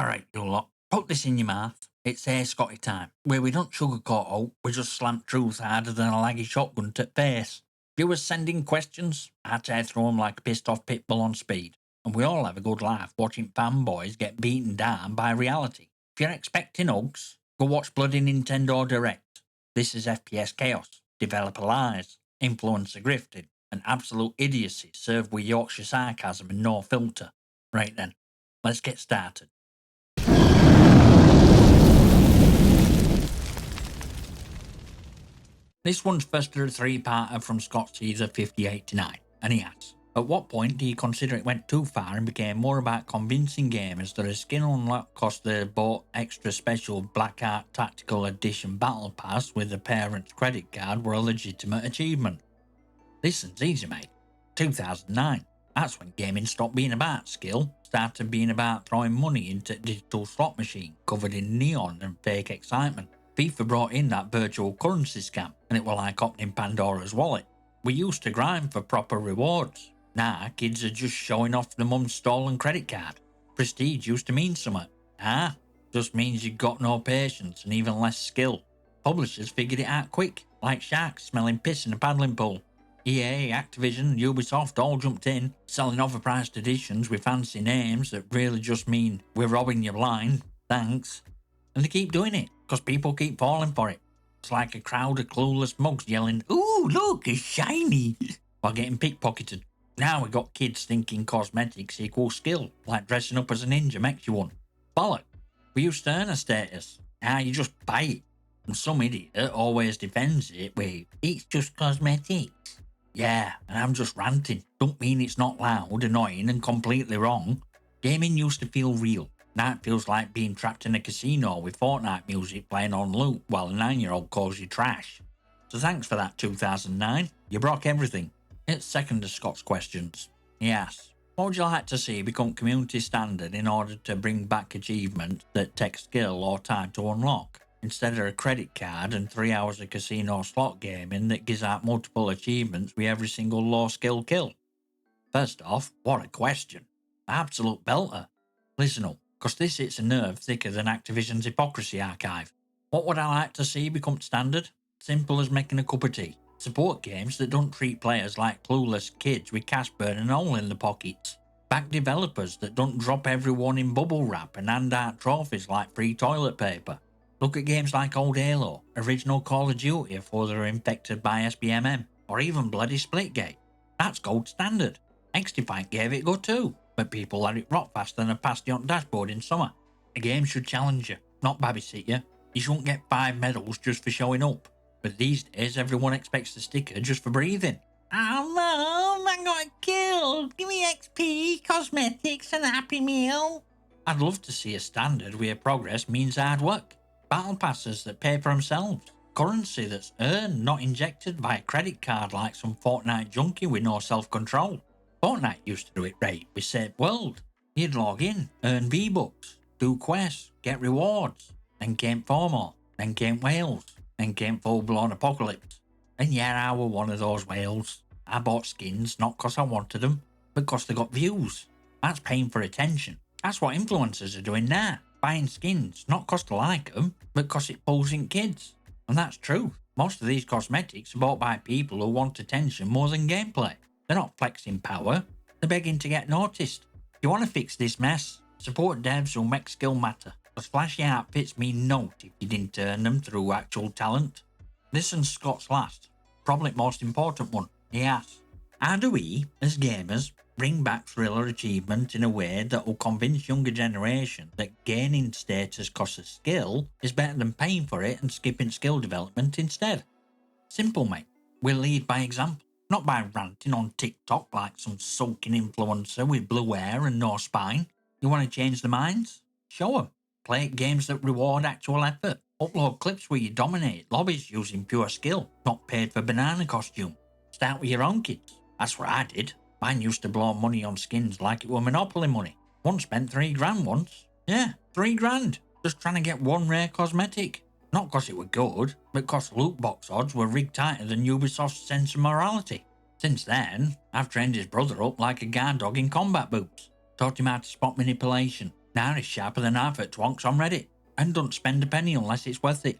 Alright, you lot, put this in your mouth. It's Hey Scotty time, where we don't sugarcoat out, we just slam truth harder than a laggy shotgun to face. Viewers send in questions, I tear through 'em like a pissed off pit bull on speed, and we all have a good laugh watching fanboys get beaten down by reality. If you're expecting hugs, go watch bloody Nintendo Direct. This is FPS chaos, developer lies, influencer grifting, and absolute idiocy served with Yorkshire sarcasm and no filter. Right then, let's get started. This one's first of a three-parter from Scott Caesar 5089, and he asks, at what point do you consider it went too far and became more about convincing gamers that a skin unlock cost they bought extra special Black Art Tactical Edition Battle Pass with a parent's credit card were a legitimate achievement? Listen's easy, mate. 2009. That's when gaming stopped being about skill, started being about throwing money into a digital slot machine covered in neon and fake excitement. FIFA brought in that virtual currency scam, and it were like opening Pandora's wallet. We used to grind for proper rewards. Now, kids are just showing off the mum's stolen credit card. Prestige used to mean something. Just means you got no patience and even less skill. Publishers figured it out quick, like sharks smelling piss in a paddling pool. EA, Activision, and Ubisoft all jumped in, selling overpriced editions with fancy names that really just mean, we're robbing you blind, thanks. And they keep doing it, because people keep falling for it. It's like a crowd of clueless mugs yelling, ooh, look, it's shiny, while getting pickpocketed. Now we got kids thinking cosmetics equals skill, like dressing up as a ninja makes you one. Bollock. We used to earn a status. Now you just buy it. And some idiot always defends it with, it's just cosmetics. Yeah, and I'm just ranting. Don't mean it's not loud, annoying, and completely wrong. Gaming used to feel real. Now it feels like being trapped in a casino with Fortnite music playing on loop while a 9-year-old calls you trash. So thanks for that, 2009. You broke everything. It's second to Scott's questions. He asks, what would you like to see become community standard in order to bring back achievements that take skill or time to unlock, instead of a credit card and 3 hours of casino slot gaming that gives out multiple achievements with every single low skill kill? First off, what a question. Absolute belter. Listen up, because this hits a nerve thicker than Activision's hypocrisy archive. What would I like to see become standard? Simple as making a cup of tea. Support games that don't treat players like clueless kids with cash burning all in the pockets. Back developers that don't drop everyone in bubble wrap and hand out trophies like free toilet paper. Look at games like old Halo, original Call of Duty before they were infected by SBMM, or even bloody Splitgate. That's gold standard. XDefiant gave it go too, but people let it rot faster than a pasty on dashboard in summer. A game should challenge you, not babysit you. You shouldn't get 5 medals just for showing up. But these days everyone expects a sticker just for breathing. Oh no, I got killed. Give me XP, cosmetics, and a Happy Meal. I'd love to see a standard where progress means hard work. Battle passes that pay for themselves. Currency that's earned, not injected by a credit card like some Fortnite junkie with no self-control. Fortnite used to do it right with Save World. You'd log in, earn V-Bucks, do quests, get rewards, then game FOMO, then game whales, then game full-blown apocalypse. And yeah, I were one of those whales. I bought skins not cause I wanted them, but cause they got views. That's paying for attention. That's what influencers are doing now. Buying skins, not cause they like them, but cause it pulls in kids. And that's true. Most of these cosmetics are bought by people who want attention more than gameplay. They're not flexing power, they're begging to get noticed. If you want to fix this mess, support devs who make skill matter. Because flashy outfits mean naught if you didn't earn them through actual talent. This one's Scott's last, probably most important one. He asks, how do we, as gamers, bring back thriller achievement in a way that will convince younger generation that gaining status costs of skill is better than paying for it and skipping skill development instead? Simple, mate. We'll lead by example, not by ranting on TikTok like some sulking influencer with blue hair and no spine. You want to change the minds? Show them. Play at games that reward actual effort. Upload clips where you dominate lobbies using pure skill, not paid for banana costume. Start with your own kids. That's what I did. Mine used to blow money on skins like it were Monopoly money. One spent $3 once. Yeah, $3. Just trying to get one rare cosmetic. Not cause it were good, but cause loot box odds were rigged tighter than Ubisoft's sense of morality. Since then, I've trained his brother up like a guard dog in combat boots. Taught him how to spot manipulation. Now it's sharper than half at twonks on Reddit, and don't spend a penny unless it's worth it.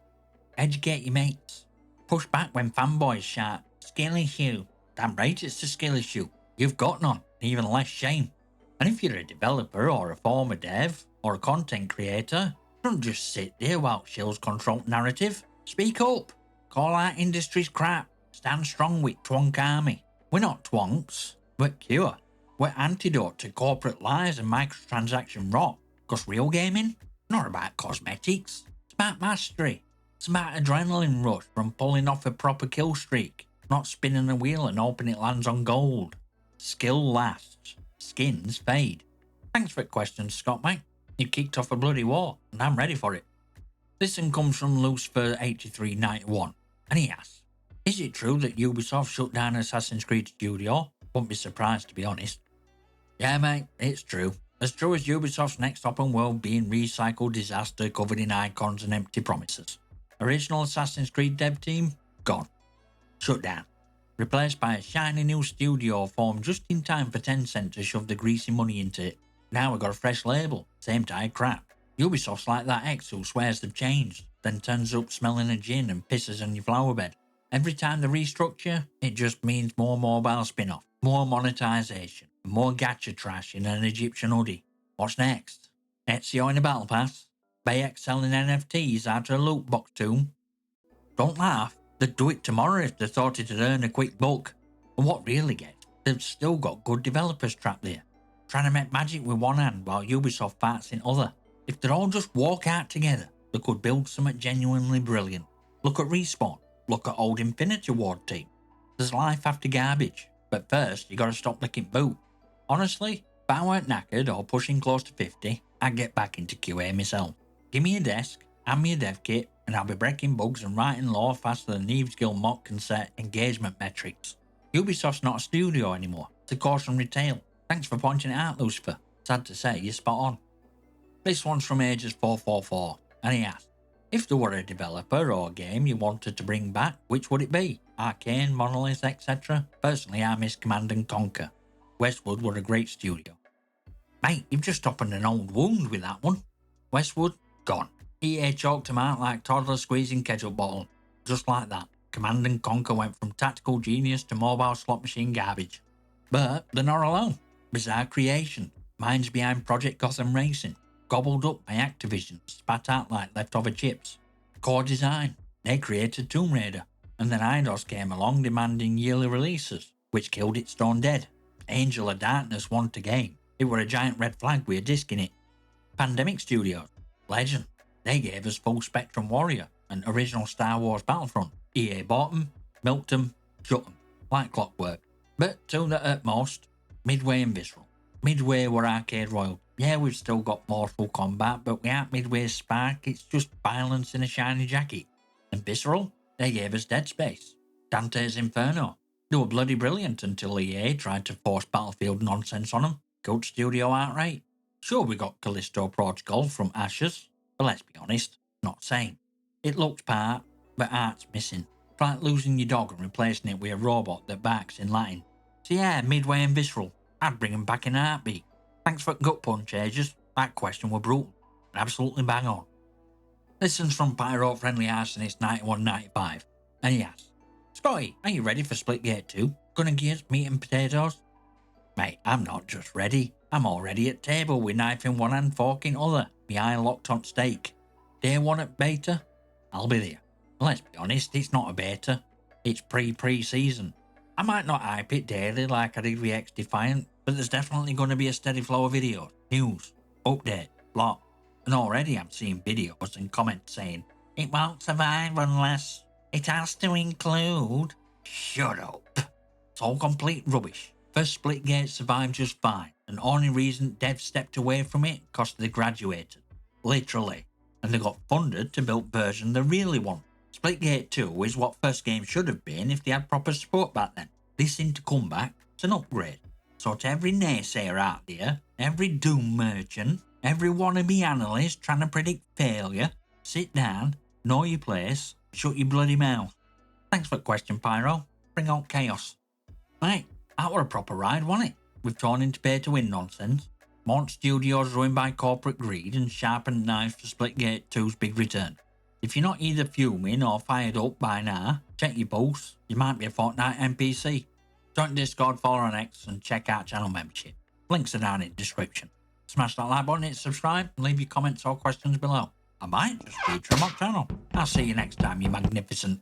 Educate your mates. Push back when fanboys shout, skill issue. Damn right it's a skill issue. You've got none, even less shame. And if you're a developer or a former dev or a content creator, don't just sit there while shills control narrative. Speak up. Call out industry's crap. Stand strong with Twonk Army. We're not twonks, we're cure. We're antidote to corporate lies and microtransaction rot. Cause real gaming, not about cosmetics. It's about mastery. It's about adrenaline rush from pulling off a proper kill streak, not spinning a wheel and hoping it lands on gold. Skill lasts. Skins fade. Thanks for the question, Scott, mate. You kicked off a bloody war, and I'm ready for it. This one comes from Lucifer8391, and he asks, is it true that Ubisoft shut down Assassin's Creed Studio? Wouldn't be surprised, to be honest. Yeah, mate, it's true. As true as Ubisoft's next open world being recycled disaster covered in icons and empty promises. Original Assassin's Creed dev team, gone. Shut down. Replaced by a shiny new studio formed just in time for Tencent to shove the greasy money into it. Now we've got a fresh label, same tired crap. Ubisoft's like that ex who swears they've changed, then turns up smelling a gin and pisses on your flower bed. Every time they restructure, it just means more mobile spin-off, more monetization, more gacha trash in an Egyptian hoodie. What's next? Ezio in a battle pass? Bayek selling NFTs out of a loot box tomb? Don't laugh, they'd do it tomorrow if they thought it'd earn a quick buck. And what really gets, they've still got good developers trapped there, trying to make magic with one hand while Ubisoft farts in other. If they'd all just walk out together, they could build something genuinely brilliant. Look at Respawn, look at old Infinity Ward team. There's life after garbage, but first you gotta stop licking boot. Honestly, if I weren't knackered or pushing close to 50, I'd get back into QA myself. Give me a desk, hand me a dev kit, and I'll be breaking bugs and writing lore faster than Eve's Guild mock can set engagement metrics. Ubisoft's not a studio anymore, it's a cautionary tale. Thanks for pointing it out, Lucifer. Sad to say, you're spot on. This one's from Ages444, and he asked, if there were a developer or game you wanted to bring back, which would it be? Arcane, Monolith, etc. Personally, I miss Command & Conquer. Westwood were a great studio. Mate, you've just opened an old wound with that one. Westwood, gone. EA chalked them out like toddlers squeezing ketchup bottle. Just like that, Command & Conquer went from tactical genius to mobile slot machine garbage. But they're not alone. Bizarre creation, minds behind Project Gotham Racing, gobbled up by Activision, spat out like leftover chips. Core Design, they created Tomb Raider, and then Eidos came along demanding yearly releases, which killed it stone dead. Angel of Darkness wanted a game. It were a giant red flag with a disc in it. Pandemic Studios, legend. They gave us Full Spectrum Warrior and original Star Wars Battlefront. EA bought them, milked them, shut them, like clockwork. But two that hurt most, Midway and Visceral. Midway were arcade royal. Yeah, we've still got Mortal Kombat, but we aren't Midway's spark, it's just violence in a shiny jacket. And Visceral, they gave us Dead Space, Dante's Inferno. They were bloody brilliant until EA tried to force Battlefield nonsense on them. Cult Studio outright. Sure, we got Callisto Protocol from Ashes, but let's be honest, not same. It looks part, but art's missing. It's like losing your dog and replacing it with a robot that barks in Latin. So yeah, Midway and Visceral, I'd bring them back in a heartbeat. Thanks for gut punch, Ages. That question were brutal. Absolutely bang on. This one's from Pyro Friendly Arsonist 9195, and he asks, Scotty, are you ready for Splitgate 2? Gonna gears, meat and potatoes? Mate, I'm not just ready. I'm already at table with knife in one hand, fork in other, me eye locked on steak. Day one at beta? I'll be there. Let's be honest, it's not a beta. It's pre-season. I might not hype it daily like I did with X Defiant, but there's definitely going to be a steady flow of videos, news, update, lot. And already I'm seeing videos and comments saying, it won't survive unless it has to include... Shut up. It's all complete rubbish. First Splitgate survived just fine, and only reason devs stepped away from it because they graduated. Literally. And they got funded to build version they really want. Splitgate 2 is what first game should have been if they had proper support back then. This into comeback, it's an upgrade. So to every naysayer out there, every doom merchant, every wannabe analyst trying to predict failure, sit down, know your place, shut your bloody mouth. Thanks for the question, Pyro. Bring on chaos. Right, that were a proper ride, wasn't it? We've torn into pay to win nonsense. Mont Studios ruined by corporate greed and sharpened knives for Splitgate 2's big return. If you're not either fuming or fired up by now, check your pulse. You might be a Fortnite NPC. Join Discord, follow on X, and check out channel membership. Links are down in the description. Smash that like button, hit subscribe, and leave your comments or questions below. I might just feature them on channel. I'll see you next time, you magnificent